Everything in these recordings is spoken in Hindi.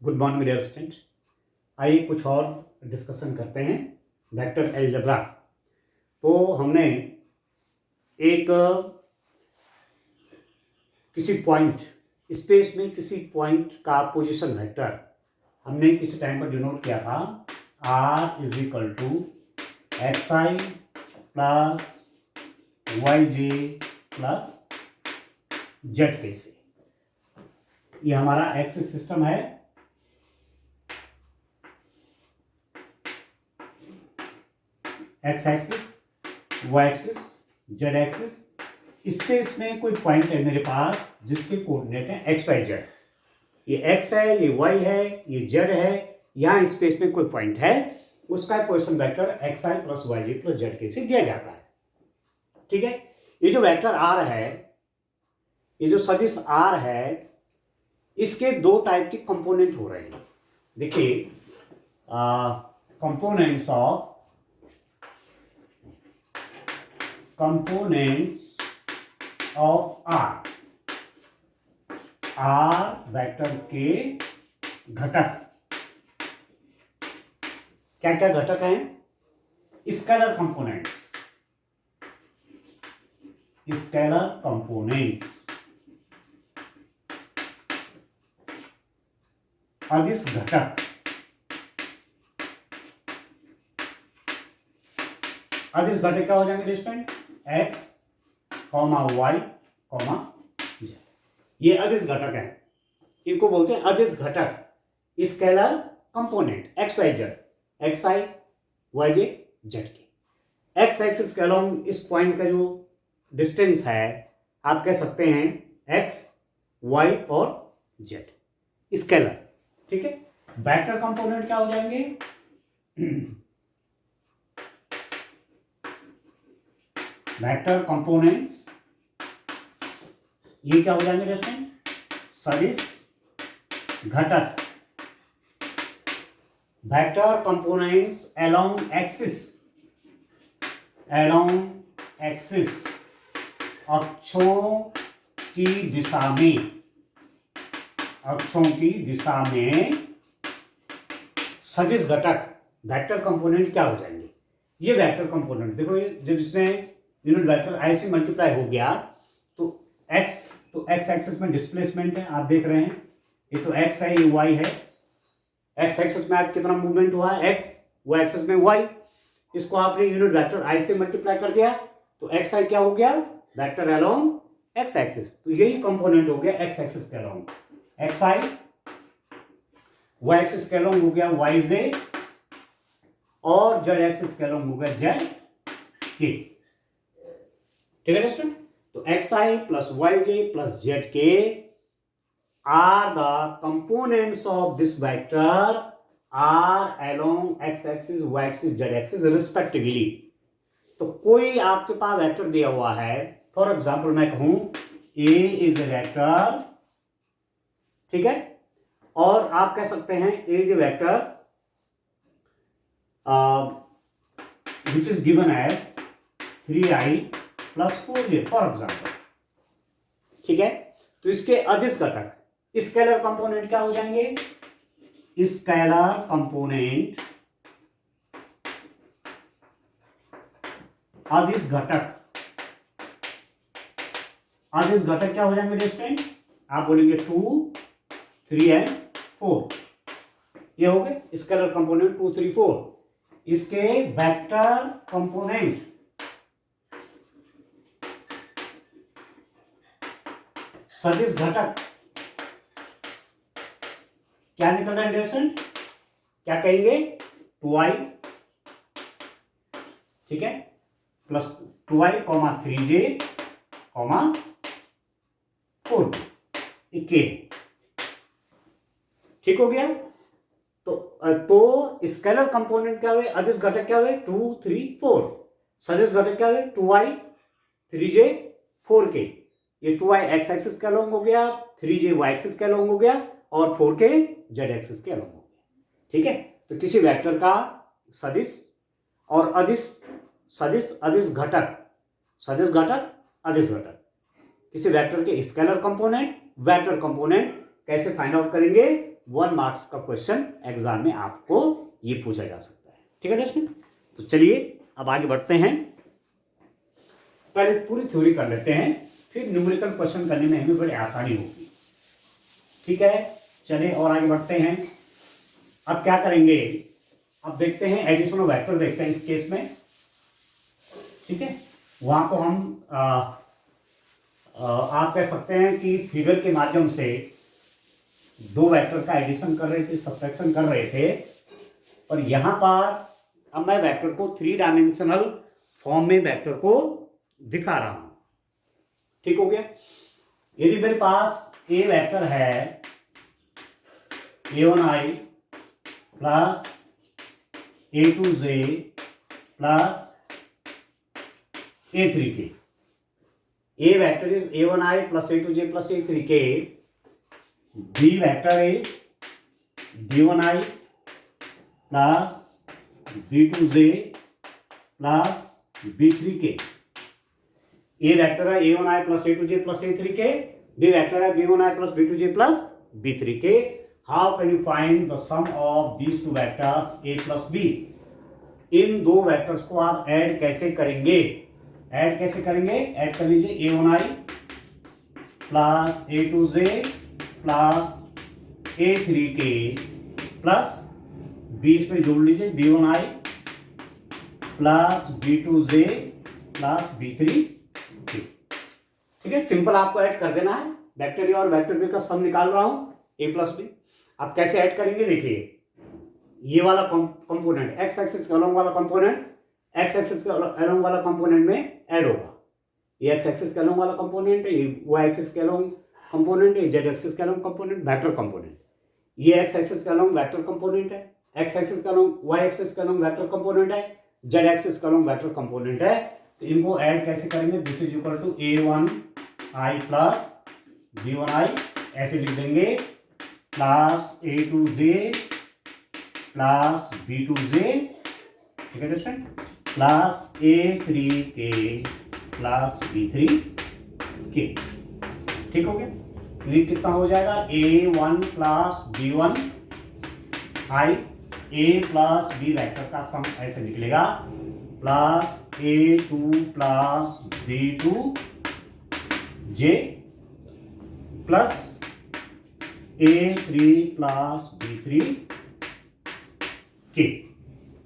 Good morning dear student. आइए कुछ और डिस्कशन करते हैं वेक्टर अलजेब्रा। तो हमने एक किसी पॉइंट स्पेस में किसी पॉइंट का पोजीशन वेक्टर हमने किसी टाइम पर डिनोट किया था r is equal to x i plus y j plus z k से। ये हमारा एक्सिस सिस्टम है। X axis, y axis, z axis. Space में कोई पॉइंट है मेरे पास जिसके कोऑर्डिनेट है एक्स वाई जेड। ये एक्स है, ये वाई है, ये जेड है। यहाँ स्पेस में कोई पॉइंट है, उसका position vector x i plus y j plus z k से दिया जाता है। ठीक है। ये जो वेक्टर आर है, ये जो सदिश आर है, इसके दो टाइप के कंपोनेंट हो रहे हैं। देखिए, कंपोनेंट्स ऑफ आर वेक्टर के घटक क्या क्या घटक हैं? स्केलर कंपोनेंट्स, अदिश घटक। अदिश घटक क्या हो जाएंगे student? X comma Y comma Z. ये अदिश घटक है, इनको बोलते हैं अदिश घटक। Scalar component X Y Z, X I Y J Z के। एक्स एक्सिस के अलोंग इस पॉइंट का जो डिस्टेंस है आप कह सकते हैं एक्स वाई और जेड, स्केलर। ठीक है। वेक्टर कंपोनेंट क्या हो जाएंगे? वेक्टर कंपोनेंट्स ये क्या हो जाएंगे दोस्तों? सदिश घटक। वेक्टर कंपोनेंट्स अलोंग एक्सिस, अक्षों की दिशा में सदिश घटक वेक्टर कंपोनेंट क्या हो जाएंगे? ये वेक्टर कंपोनेंट देखो, ये जब इसमें यूनिट वेक्टर आई से मल्टीप्लाई हो गया तो एक्स एक्सिस में डिस्प्लेसमेंट है, आप देख रहे हैं। ये तो एक्स है, ये वाई है। एक्स एक्सिस में आप कितना मूवमेंट हुआ है? एक्स, वाई एक्सिस में वाई। इसको आपने यूनिट वेक्टर आई से मल्टीप्लाई कर दिया तो एक्स आई क्या हो गया? Vector along x axis. तो यही कंपोनेंट हो गया एक्स एक्सिस के along x I, Y axis के अलोंग हो गया वाई जे, और जेड एक्सिस के अलोंग हो गया जेड के। ठीक है दोस्तों। तो x i plus y j plus z k are the components of this vector are along x axis, y axis, z axis respectively. तो कोई आपके पास वेक्टर दिया हुआ है, फॉर एग्जाम्पल मैं कहूं ए इज ए वेक्टर, ठीक है, और आप कह सकते हैं A is a vector which is given as 3i plus 4j for example. ठीक है। तो इसके अदिश घटक स्केलर कंपोनेंट क्या हो जाएंगे? स्केलर कंपोनेंट अदिश घटक क्या हो जाएंगे स्टूडेंट? आप बोलेंगे 2, 3 एंड 4। ये हो गए स्केलर कंपोनेंट 2, 3, 4। इसके वेक्टर कंपोनेंट सदिश घटक क्या निकल रहा है स्टूडेंट? क्या कहेंगे? 2i, ठीक है, plus 2i comma 3j comma 4 के। ठीक हो गया। तो स्केलर कंपोनेंट क्या हुए? अदिश घटक क्या हुए? 2, 3, 4। सदिश घटक क्या हुए? 2i, 3j, 4k। ये 2i एक्स एक्सिस के अलोंग हो गया, 3j वाई एक्सिस के अलोंग हो गया, और 4k जेड एक्सिस के अलोंग हो गया। ठीक है। तो किसी वेक्टर का सदिश और अदिश घटक किसी वेक्टर के स्केलर कंपोनेंट, वेक्टर कंपोनेंट कैसे फाइंड आउट करेंगे? 1 मार्क्स का क्वेश्चन एग्जाम में आपको ये पूछा जा सकता है। ठीक है दोस्तों, तो चलिए अब आगे बढ़ते हैं। पहले पूरी थ्योरी कर लेते हैं, फिर न्यूमेरिकल क्वेश्चन करने में हमें बड़ी आसानी होगी। ठीक है, चलिए और आगे बढ़ते हैं। अब क्या करेंगे, अब देखते हैं एडिशन ऑफ वेक्टर देखते हैं इस केस में। ठीक है, वहां तो हम आप कह सकते हैं कि फिगर के माध्यम से दो वेक्टर का एडिशन कर रहे थे, सब्ट्रैक्शन कर रहे थे, और यहां पर अब मैं वेक्टर को 3 डायमेंशनल फॉर्म में वेक्टर को दिखा रहा हूं। ठीक हो गया। यदि मेरे पास ए वेक्टर है a1i plus a2j plus a3k, a vector is a1i plus a2j plus a3k, b vector is b1i plus b2j plus b3k, a vector है a1i plus a2j plus a3k, b vector है b1i plus b2j plus b3k. How can you find the sum of these two vectors a plus b? इन दो वेक्टर्स को आप ऐड कैसे करेंगे? ऐड कैसे करेंगे? ऐड कर लीजिए a1i plus a2j plus a3k plus बीच में जोड़ लीजिए b1i plus b2j plus b3k। ठीक है, सिंपल आपको ऐड कर देना है। वेक्टर ए और वेक्टर बी का सम निकाल रहा हूं a प्लस बी। आप कैसे ऐड करेंगे? देखिए, ये वाला कंपोनेंट एक्स एक्सिस के अलोंग वाला कंपोनेंट एक्स एक्सिस के अलोंग वाला कंपोनेंट में ऐड होगा। ये एक्स एक्सिस के अलोंग वाला कंपोनेंट है, ये वाई एक्सिस के अलोंग कंपोनेंट है, जेड एक्सिस के अलोंग कंपोनेंट, वेक्टर कंपोनेंट। ये एक्स एक्सिस के अलोंग वेक्टर कंपोनेंट है, एक्स एक्सिस के अलोंग वाई एक्सिस के अलोंग वेक्टर कंपोनेंट है, जेड एक्सिस के अलोंग वेक्टर कंपोनेंट है। तो इनको ऐड कैसे करेंगे? This is equal to a1i plus b1i, ऐसे लिख देंगे, प्लस a2j प्लस b2j, ठीक है दोस्तों, प्लस a3k प्लस b3k। ठीक हो गया। तो ये कितना हो जाएगा? a1 plus b1 i, a plus b vector का सम ऐसे निकलेगा, plus a2 plus b2 j plus a3 plus b3 k।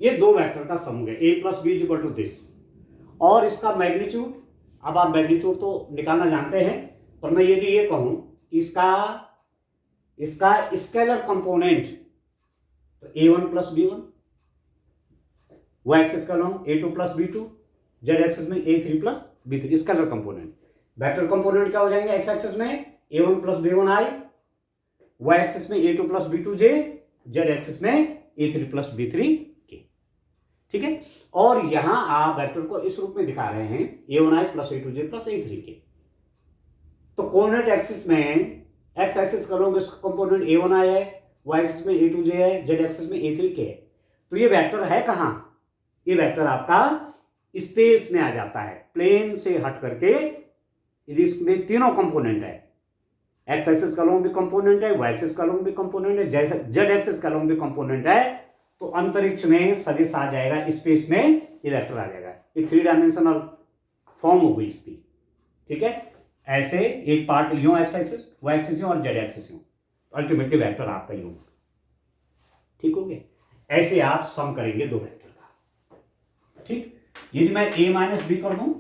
ये दो वेक्टर का सम हो गया, a plus b equal to this. और इसका मैग्नीट्यूड, अब आप मैग्नीट्यूड तो निकालना जानते हैं, पर मैं यदि ये कहूं इसका स्केलर कंपोनेंट, तो a1 plus b1, Y axis का long a2 plus b2, Z axis में a3 plus b3, scalar component. Vector component क्या हो जाएंगे? एक्स एक्सिस में a1 plus b1i, Y axis में a2 plus b2j, Z axis में a3 प्लस b3k। ठीक है, और यहां आप वेक्टर को इस रूप में दिखा रहे हैं a1i plus a2j plus a3k। तो कोऑर्डिनेट एक्सिस में एक्स एक्सिस का लॉन्ग कंपोनेंट a1i है, वाई एक्सिस में a2j है, जेड एक्सिस में a3k है। तो ये वेक्टर है कहां? ये वेक्टर आपका स्पेस में आ जाता है, प्लेन से हट करके। यदि इसमें तीनों कंपोनेंट है, एक्स एक्सिस का लॉन्ग भी कंपोनेंट है, वाई एक्सिस का लॉन्ग भी कंपोनेंट है, जेड एक्सिस का लॉन्ग भी कंपोनेंट है, तो अंतरिक्ष में सदिश आ जाएगा, स्पेस में ये वेक्टर आ जाएगा। ये 3 डायमेंशनल फॉर्म हो गई इसकी। ठीक है, ऐसे एक पार्ट यूं एक्स एक्सिस, वाई एक्सिस और जेड एक्सिस, अल्टीमेटली वेक्टर आपका यूं। ठीक हो गया। ऐसे आप सम करेंगे दो वेक्टर का। ठीक, यदि मैं a माइनस बी कर दूं,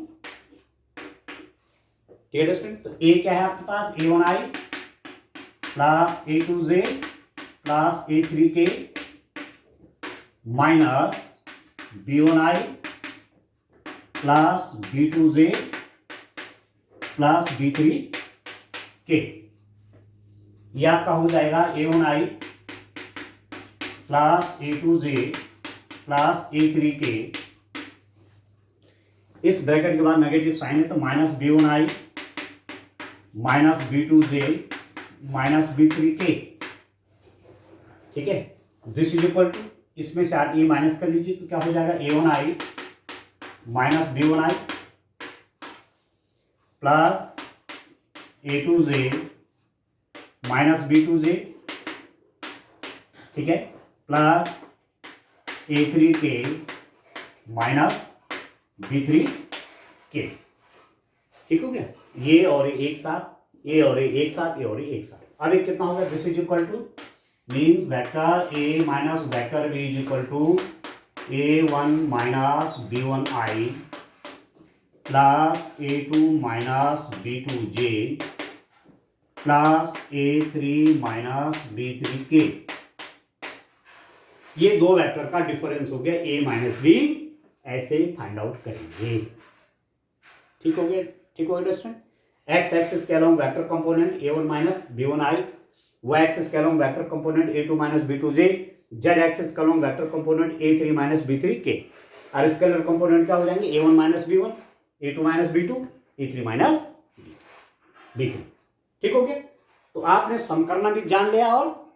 ठीक है स्टूडेंट, तो a क्या है आपके पास? a1i plus a2j plus a3k minus b1i plus b2j plus b3k। यह आपका हो जाएगा a1i plus a2j plus a3k। इस ब्रैकेट के बाद नेगेटिव साइन है, तो minus b1i minus b2j minus b3k। ठीक है, दिस इज इक्वल टू, इसमें से आप ये माइनस कर लीजिए, तो क्या हो जाएगा? a1i minus b1i plus a2j minus b2j ठीक है, प्लस A3K माइनस B3K। ठीक हो गया, ये और ये एक साथ, ये और ये एक साथ, ये और ये एक साथ। अब ये कितना होगा, this is equal to means vector A minus vector B is equal to A1 minus B1I plus A2 minus B2J plus A3 minus B3K। ये दो वेक्टर का डिफरेंस हो गया A माइनस B, ऐसे फाइंड आउट करेंगे। ठीक हो गया, ठीक हो गया स्टूडेंट। एक्स एक्सिस के along vector component A1 minus B1I, Y axis के along vector component A2 minus B2J, Z axis के along vector component A3 minus B3K। और स्केलर कंपोनेंट क्या हो जाएंगे, A1 minus B1, A2 minus B2, A3 minus B3। ठीक हो गया। तो आपने सम करना भी जान लिया और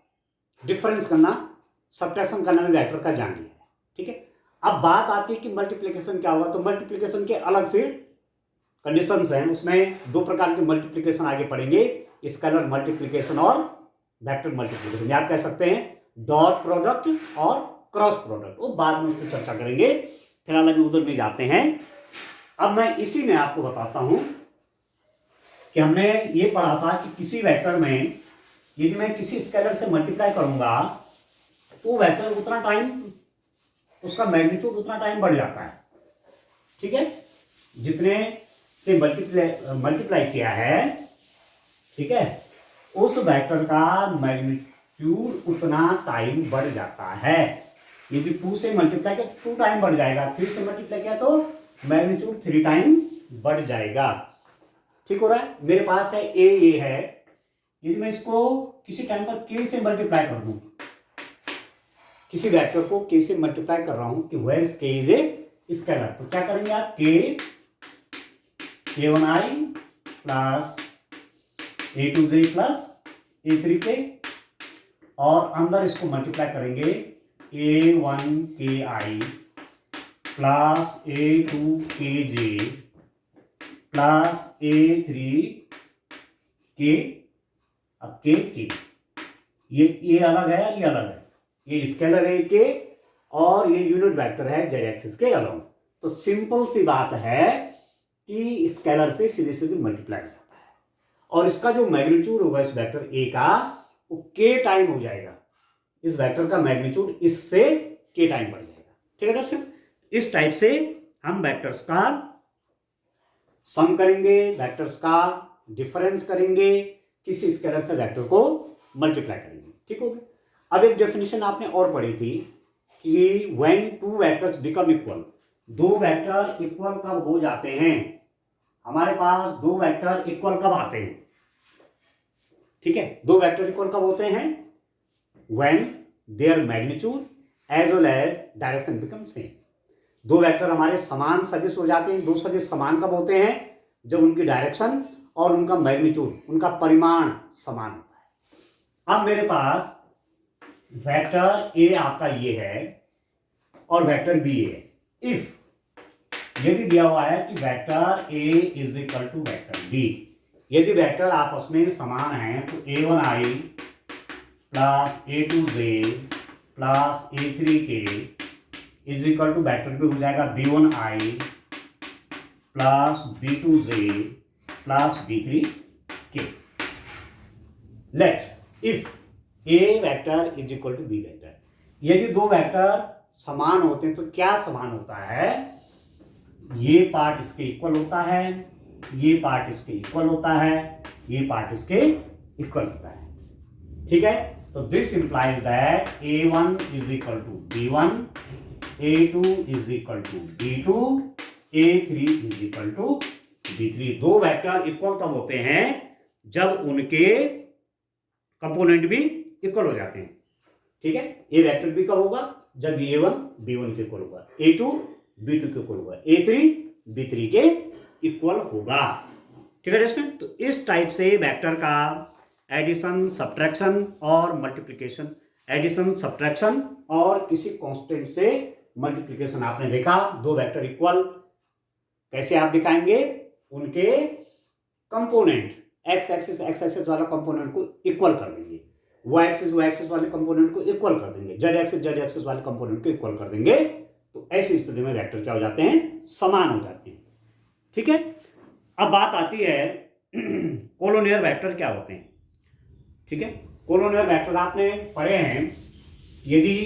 डिफरेंस करना, सब्ट्रैक्शन करना भी वेक्टर का जान लिया है। ठीक है, अब बात आती है कि मल्टीप्लिकेशन क्या होगा। तो मल्टीप्लिकेशन के अलग फिर कंडीशंस हैं, उसमें दो प्रकार के मल्टीप्लिकेशन आगे पढ़ेंगे, स्केलर मल्टीप्लिकेशन और वेक्टर मल्टीप्लिकेशन। आप कह सकते हैं डॉट प्रोडक्ट और क्रॉस प्रोडक्ट, वो बाद में उसकी चर्चा करेंगे, फिलहाल अभी उधर में जाते हैं। अब मैं इसी में आपको बताता हूं कि हमने ये पढ़ा था कि किसी वेक्टर में यदि मैं किसी स्केलर से मल्टीप्लाई करूंगा तो वेक्टर उतना टाइम, उसका मैग्नीट्यूड उतना टाइम बढ़ जाता है। ठीक है, जितने से मल्टीप्लाई किया है, ठीक है, उस वेक्टर का मैग्नीट्यूड उतना टाइम बढ़ जाता है। यदि 2 से मल्टीप्लाई किया तो 2 टाइम बढ़ जाएगा, 3 से मल्टीप्लाई किया तो मैग्नीट्यूड 3 टाइम बढ़ जाएगा। ठीक हो रहा है। मेरे पास है ए है, यदि मैं इसको किसी टाइम पर के से मल्टीप्लाई कर दूं, किसी वेक्टर को के से मल्टीप्लाई कर रहा हूं कि वेयर के इज ए स्केलर, तो क्या करेंगे आप, के A1I plus A2J plus A3K, और अंदर इसको मल्टीप्लाई करेंगे A1KI plus A2KJ plus A3K। अब के ये अलग है, ये अलग है, ये स्केलर है के, और ये यूनिट वेक्टर है जेड एक्सिस के अलोंग। तो सिंपल सी बात है कि स्केलर से सीधे सीधे मल्टीप्लाई हो जाता है, और इसका जो मैग्नीट्यूड होगा इस वेक्टर ए का, वो के टाइम हो जाएगा। इस वेक्टर का मैग्नीट्यूड इससे के टाइम बढ़ जाएगा। ठीक है दोस्तों, इस टाइप से हम वेक्टर्स का सम करेंगे, वेक्टर्स का डिफरेंस करेंगे, किसी स्केलर से वेक्टर को मल्टीप्लाई करेंगे। ठीक हो गया। अब एक डेफिनेशन आपने और पढ़ी थी कि when two vectors become equal, दो वेक्टर इक्वल कब हो जाते हैं। हमारे पास दो वेक्टर इक्वल कब आते हैं, ठीक है, दो वेक्टर इक्वल कब होते हैं, when their magnitude as well as direction become same. दो वेक्टर हमारे समान सदिश हो जाते हैं। दो सदिश समान कब होते हैं, जब उनकी डायरेक्शन और उनका मैग्नीट्यूड, उनका परिमाण समान होता है। अब मेरे पास वेक्टर ए आपका ये है और वेक्टर बी है। इफ यदि दिया हुआ है कि vector a is equal to vector b, यदि वेक्टर आपस में समान हैं तो A1I plus A2J plus A3K is equal to vector b हो जाएगा B1I plus B2J plus B3K। Let if A vector is equal to b vector, यदि दो वेक्टर समान होते हैं तो क्या समान होता है, ये पार्ट इसके इक्वल होता है, ये पार्ट इसके इक्वल होता है, ये पार्ट इसके इक्वल होता है। ठीक है, तो this implies that A1 is equal to B1, A2 is equal to B2, A3 is equal to B3। दो वेक्टर इक्वल कब होते हैं, जब उनके कंपोनेंट भी इक्वल हो जाते हैं। ठीक है, ये वेक्टर भी कब होगा, जब A1 B1 के इक्वल होगा, A2 B2 के इक्वल होगा, A3 B3 के इक्वल होगा। ठीक है दोस्तों, तो इस टाइप से वेक्टर का एडिशन, सब्ट्रैक्शन और मल्टीप्लिकेशन, एडिशन, सब्ट्रैक्शन और किसी कांस्टेंट से मल्टीप्लिकेशन आपने देखा। दो वेक्टर इक्वल कैसे आप दिखाएंगे, उनके कंपोनेंट एक्स एक्सिस वाला कंपोनेंट को इक्वल कर देंगे। वो एक्सिस वाले कंपोनेंट को इक्वल कर देंगे, जेड एक्सिस वाले कंपोनेंट को इक्वल कर देंगे, तो ऐसी स्थिति में वेक्टर क्या हो जाते हैं, समान हो जाते हैं। ठीक है, अब बात आती है कोलोनियर वेक्टर क्या होते हैं। ठीक है, कोलोनियर वेक्टर आपने पढ़े हैं, यदि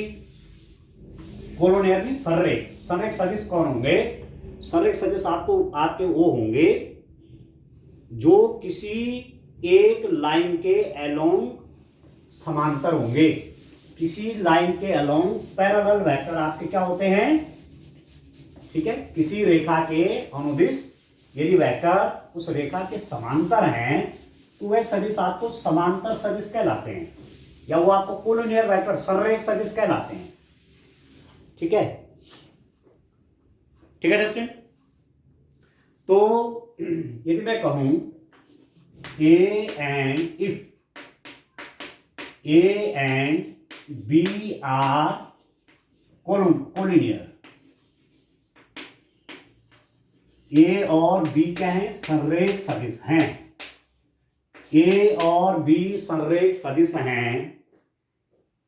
कोलोनियर में संरेख सदिश कौन होंगे, संरेख सदिश आपके वो होंगे जो किसी एक लाइन के अलोंग समांतर होंगे, किसी लाइन के अलोंग पैरेलल वेक्टर आपके क्या होते हैं। ठीक है, किसी रेखा के अनुदिश यदि वेक्टर उस रेखा के समांतर हैं तो वह सदिश आपको समांतर सदिश कहलाते हैं, या वो आपको कोलोनियर वेक्टर संरेख सदिश कहलाते हैं। ठीक है, ठीक है स्टूडेंट। तो यदि मैं कहूं A and B are collinear, A और बी क्या है, संरेख सदिश हैं। ए और बी संरेख सदिश हैं।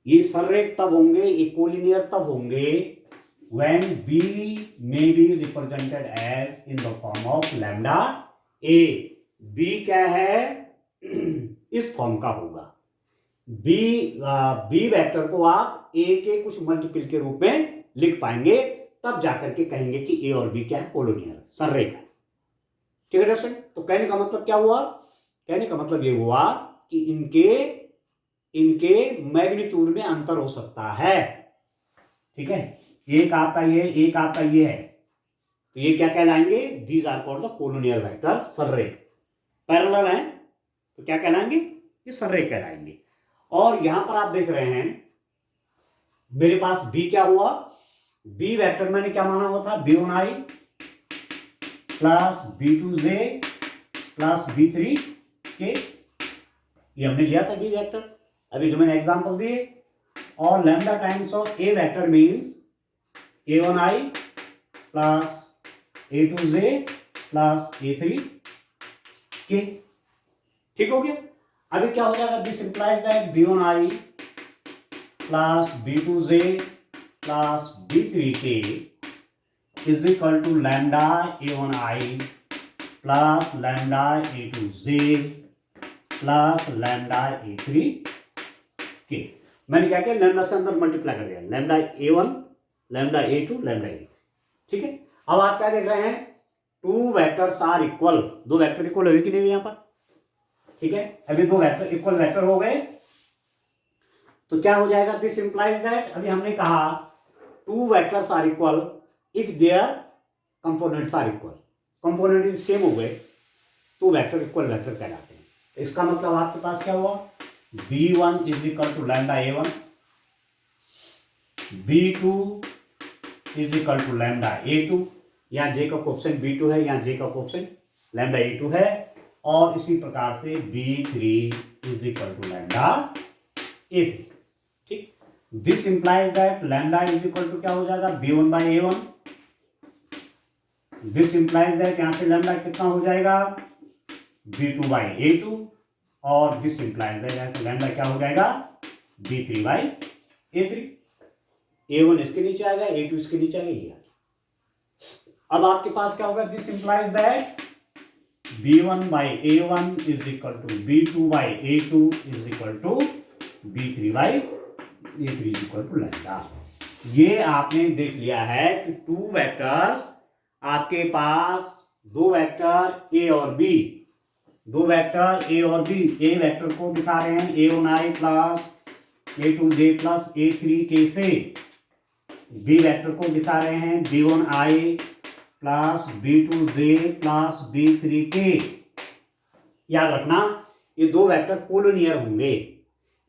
ये संरेख तब होंगे, ये कोलिनियर तब होंगे when b may be represented as in the form of lambda a। b क्या है, इस फॉर्म का होगा। b वेक्टर को आप a के कुछ मल्टीपल के रूप में लिख पाएंगे, तब जाकर के कहेंगे कि a और b क्या है, कोलोनियर संरेख है। ठीक है दर्शन, तो कहने का मतलब क्या हुआ, कहने का मतलब ये हुआ कि इनके मैग्नीट्यूड में अंतर हो सकता है। ठीक है, एक आपका ये, एक आपका ये है, तो ये क्या कहलाएंगे, these are called the collinear vectors, संरेख। पैरेलल हैं तो क्या कहलाएंगे, ये संरेख कहलाएंगे। और यहां पर आप देख रहे हैं मेरे पास b क्या हुआ, b वेक्टर मैंने क्या माना हुआ था, b1i plus b2j plus b3k, ये हमने लिया था b वेक्टर, अभी जो मैंने एग्जांपल दिए। और lambda times of a vector means a1i plus a2j plus a3k। ठीक हो गया। अभी क्या हो जाएगा, this implies that b1i plus b2j plus b3k is equal to lambda a1i plus lambda a2j plus lambda a3k। मैंने क्या किया, लैम्डा से अंदर मल्टीप्लाई कर दिया, lambda a1 lambda a2 lambda a। ठीक है, अब आप क्या देख रहे हैं, टू वेक्टर्स आर इक्वल, दो वेक्टर इक्वल हुए कि नहीं यहां पर। ठीक है, अभी दो वेक्टर इक्वल वेक्टर हो गए, तो क्या हो जाएगा, दिस इंप्लाइज दैट, अभी हमने कहा two vectors are equal if their components are equal, component same हो गए तो वेक्टर इक्वल वेक्टर कहलाते हैं। तो इसका मतलब आपके पास क्या हुआ, b1 is equal to lambda a1, b2 is equal to lambda a2, यहाँ j का कोएफिशिएंट b2 है, यहाँ j का कोएफिशिएंट लैम्डा a2 है, और इसी प्रकार से b3 is equal to lambda a3। ठीक, this implies that lambda is equal to क्या हो जाएगा, b1 by a1। This implies that यहां से लैम्डा कितना हो जाएगा, b2 बाई a2, और दिस इंप्लाइज दैट यहां से लैम्डा क्या हो जाएगा, b3 बाई a3। a1 इसके नीचे आएगा, a2 इसके नीचे आएगा, ये। अब आपके पास क्या होगा, this implies that b1 by a1 is equal to b2 by a2 is equal to b3 by a3 is equal to lambda. ये आपने देख लिया है कि टू वेक्टर्स आपके पास, दो वेक्टर a और b, दो वेक्टर a और b, a वेक्टर को दिखा रहे हैं a1i plus a2j plus a3k से, b वेक्टर को दिखा रहे हैं b1i plus b2j plus b3k। याद रखना, ये दो वेक्टर कोलोनियर होंगे,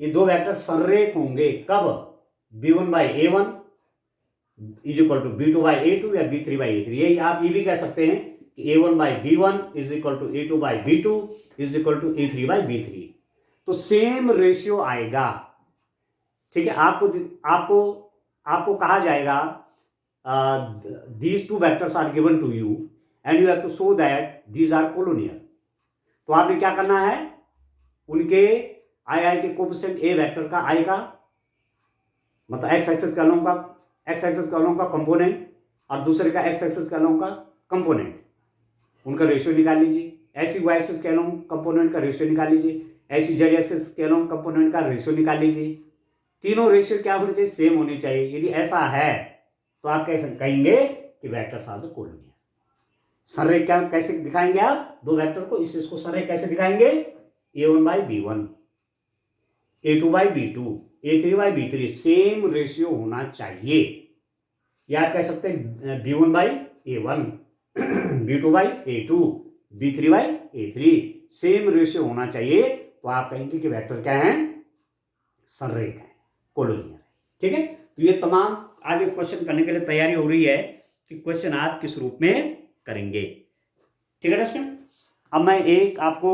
ये दो वेक्टर संरेख होंगे, कब, b1 by a1 is equal to b2 by a2 या b3 बाई a3। ये आप ये भी कह सकते हैं कि a1 by b1 is equal to a2 by b2 is equal to a3 by b3। तो सेम रेशियो आएगा। ठीक है, आपको कहा जाएगा these two vectors are given to you and you have to show that these are collinear। तो आपने क्या करना है, उनके आई के कोफिशिएंट ए वेक्टर का आई का मतलब एक्स एक्सिस कॉलम का कंपोनेंट और दूसरे का एक्स एक्सिस कॉलम का कंपोनेंट, उनका रेशियो निकाल लीजिए। ऐसी वाई एक्सिस कॉलम कंपोनेंट का रेशियो निकाल लीजिए, ऐसी जेड एक्सिस कॉलम कंपोनेंट का रेशियो निकाल लीजिए। तीनों रेशियो क्या होनी चाहिए? सेम होनी चाहिए। यदि ऐसा है तो आप कैसे कहेंगे कि वेक्टर्स आर द कोलिनियर। संरेख क्या कैसे दिखाएंगे आप? दो वेक्टर को इसको संरेख कैसे दिखाएंगे? a1 by b1, a2 by b2, a3 by b3, same ratio होना चाहिए। या आप कह सकते हैं b1 by a1, b2 by a2, b3 by a3, same ratio होना चाहिए। तो आप कहेंगे कि वेक्टर क्या है? संरेख है, कोलिनियर है। ठीक है, तो ये तमाम आगे क्वेश्चन करने के लिए तैयारी हो रही है कि क्वेश्चन आप किस रूप में करेंगे। ठीक है दोस्तों, अब मैं एक आपको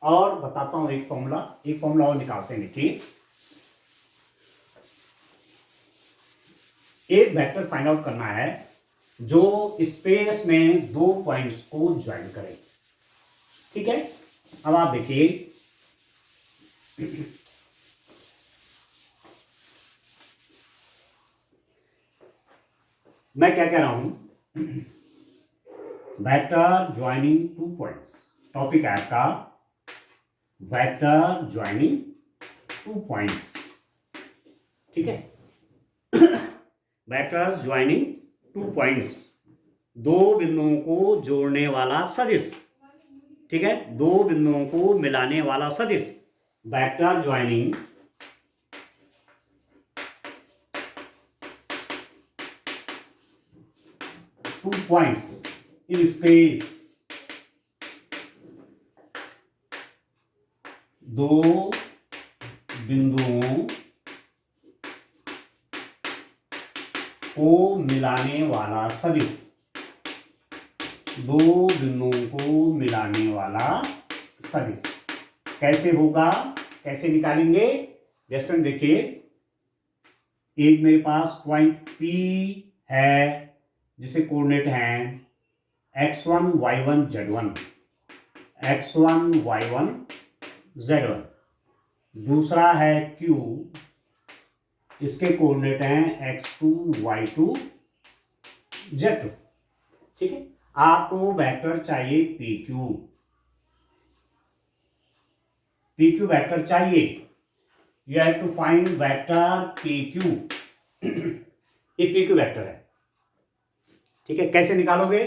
और बताता हूं, एक फॉर्मूला और निकालते हैं। देखिए, एक वेक्टर फाइंड आउट करना है जो स्पेस में दो पॉइंट्स को ज्वाइन करे। ठीक है, अब आप देखिए, मैं क्या कह रहा हूं, vector joining two points, topic है आपका वेक्टर ज्वाइनिंग टू पॉइंट्स। ठीक है, वेक्टर्स ज्वाइनिंग टू पॉइंट्स, दो बिंदुओं को जोड़ने वाला सदिश। ठीक है, दो बिंदुओं को मिलाने वाला सदिश, vector joining two points in space, दो बिंदुओं को मिलाने वाला सदिश, दो बिंदुओं को मिलाने वाला सदिश कैसे होगा, कैसे निकालेंगे? जस्ट देखिए, एक मेरे पास पॉइंट P है जिसे कोऑर्डिनेट हैं x1 y1 z1, x1 y1 z1। दूसरा है Q, इसके कोऑर्डिनेट हैं x2 y2 z2। ठीक है, आपको वेक्टर चाहिए PQ वेक्टर चाहिए। You have to find vector PQ। ये PQ वेक्टर है। ठीक है, कैसे निकालोगे?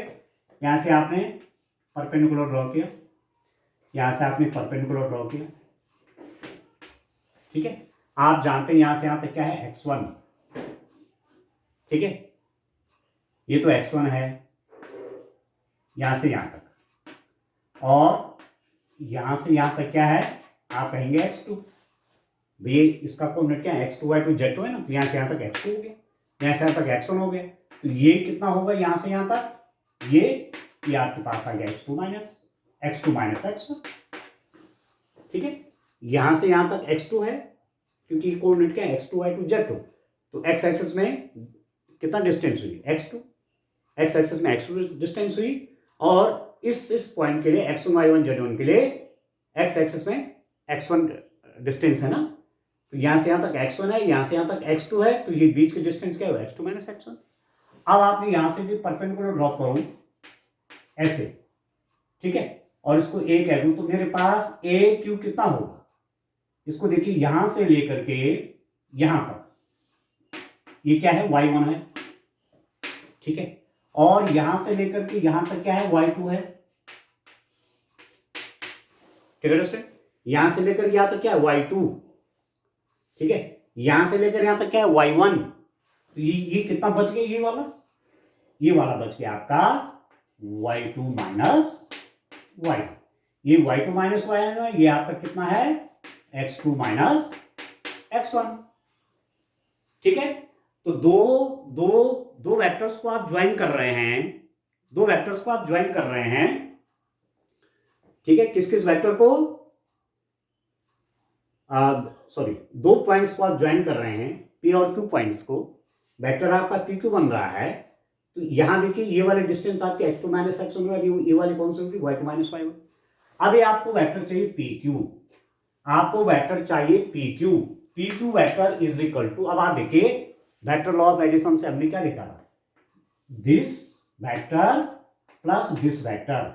यहां से आपने परपेंडिकुलर ड्रॉ किया, यहां से आपने परपेंडिकुलर ड्रॉ किया। ठीक है, आप जानते हैं यहां से यहां तक क्या है? x1। ठीक है, ये तो x1 है यहां से यहां तक, और यहां से यहां तक क्या है? आप कहेंगे x2। भैया इसका कोऑर्डिनेट क्या है? x2 y2 z2 है ना, तो यहां से यहां तक x2 हो गया, यहां से यहां तक x1 हो गया। तो ये कितना होगा यहां से यहां तक? ये आपके पास आ गया x2 माइनस x1। ठीक है, यहां से यहां तक x2 है क्योंकि कोऑर्डिनेट क्या है? x2 y2 z2। तो x एक्सिस में कितना डिस्टेंस हुई? x2। x एक्सिस में x2 डिस्टेंस हुई, और इस पॉइंट के लिए x1 y1 z1 के लिए x एक्सिस में x1 डिस्टेंस है ना, तो यहां से यहां तक x1 है, यहां से यहां तक x2 है, तो ये बीच के डिस्टेंस क्या है? x2 minus x1। अब आपने यहां से भी परपेंडिकुलर ड्रॉप करो ऐसे। ठीक है, और इसको a कह दूं तो मेरे पास AQ कितना होगा? इसको देखिए, यहां से लेकर के यहां तक ये क्या है? y1 है। ठीक है, और यहां से लेकर के यहां तक क्या है? y2 है। ठीक है दोस्तों, यहां से लेकर यहां तक क्या है? y2। ठीक है, यहां से लेकर यहां तक क्या है? y1। तो ये कितना बच गया? ये वाला बच गया आपका y2 माइनस y1। ये y2 माइनस y1, ये आपका कितना है? x2 minus x1। ठीक है, तो दो वेक्टर्स को आप ज्वाइन कर रहे हैं, ठीक है, किस किस वेक्टर को? सॉरी, दो पॉइंट्स को आप ज्वाइन कर रहे हैं, P और Q पॉइंट्स को। वेक्टर आपका PQ बन रहा है, तो यहां देखिए ये वाले डिस्टेंस आपके x2 माइनस x1 होगा, ये वाली कौन सी होगी? y2 minus y1। अब ये आपको वेक्टर चाहिए PQ। आपको वेक्टर चाहिए P Q. P Q vector is equal to, अब आप देखिए वेक्टर लॉ ऑफ एडिशन से हमने क्या देखा था, this vector plus this vector,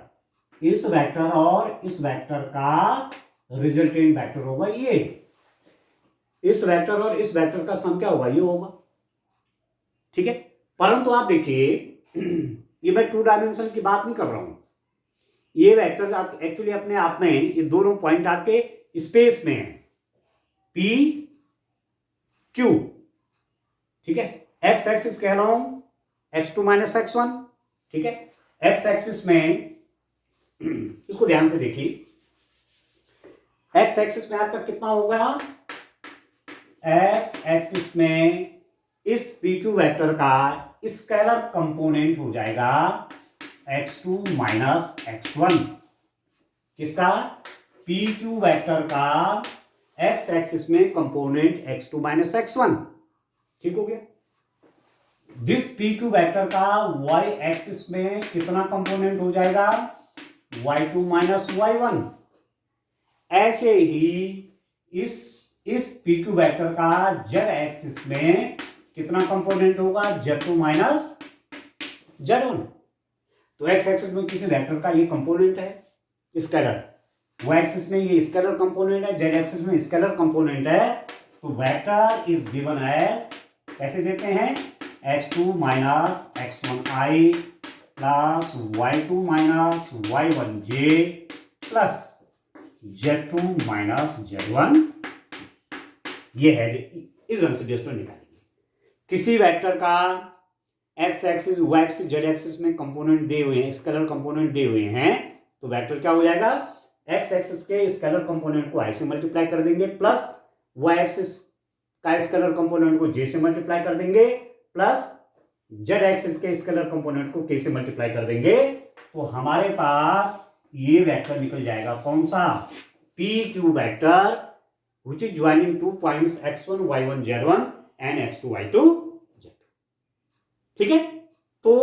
इस वेक्टर और इस वेक्टर का रिजल्टेंट वेक्टर होगा ये, इस वेक्टर और इस वेक्टर का सम क्या होगा, ये होगा। ठीक है, परंतु आप देखिए ये मैं 2 डायमेंशन की बात नहीं कर रहा हूं, ये वेक्टर आप एक्चुअली अपने आप में ये दोनों पॉइंट आपके स्पेस में है, पी क्यू। ठीक है, एक्स एक्सिस कह रहा हूं x2 माइनस x1। ठीक है, एक्स एक्सिस में इसको ध्यान से देखिए, एक्स एक्सिस में आपका कितना होगा, एक्स एक्सिस में इस पी क्यू वेक्टर का स्केलर कंपोनेंट हो जाएगा x2 माइनस x1। किसका, पी क्यू वेक्टर का एक्स एक्सिस में कंपोनेंट x2 माइनस x1। ठीक हो गया। दिस पी क्यू वेक्टर का y एक्सिस में कितना कंपोनेंट हो जाएगा, y2 माइनस y1। ऐसे ही इस पी क्यू वेक्टर का z एक्सिस में कितना कंपोनेंट होगा, z2 माइनस z1। तो x एक्सिस में किसी वेक्टर का ये कंपोनेंट है स्केलर, y एक्सिस में ये स्केलर कंपोनेंट है, z एक्सिस में स्केलर कंपोनेंट है। तो वेक्टर इज गिवन एज, कैसे देते हैं, x2 minus x1i plus y2 minus y1j plus z2 minus z1। ये है, इस रंग से डिस्टेंस निकालेंगे। किसी वेक्टर का x axis y axis z axis में कंपोनेंट दे हुए हैं, स्केलर कंपोनेंट दे हुए हैं, तो वेक्टर क्या हो जाएगा, x एक्सिस के स्केलर कंपोनेंट को i से मल्टीप्लाई कर देंगे प्लस y एक्सिस का स्केलर कंपोनेंट को j से मल्टीप्लाई कर देंगे प्लस z एक्सिस के स्केलर कंपोनेंट को k से मल्टीप्लाई कर देंगे। तो हमारे पास ये वेक्टर निकल जाएगा, कौन सा, p q vector which is joining 2 points x1 y1 z1 and x2 y2 z2। ठीक है, तो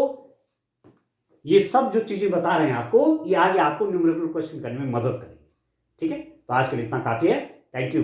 ये सब जो चीजें बता रहे हैं आपको, ये आगे आपको न्यूमेरिकल क्वेश्चन करने में मदद करेंगे। ठीक है, तो आज के लिए इतना काफी है। Thank you.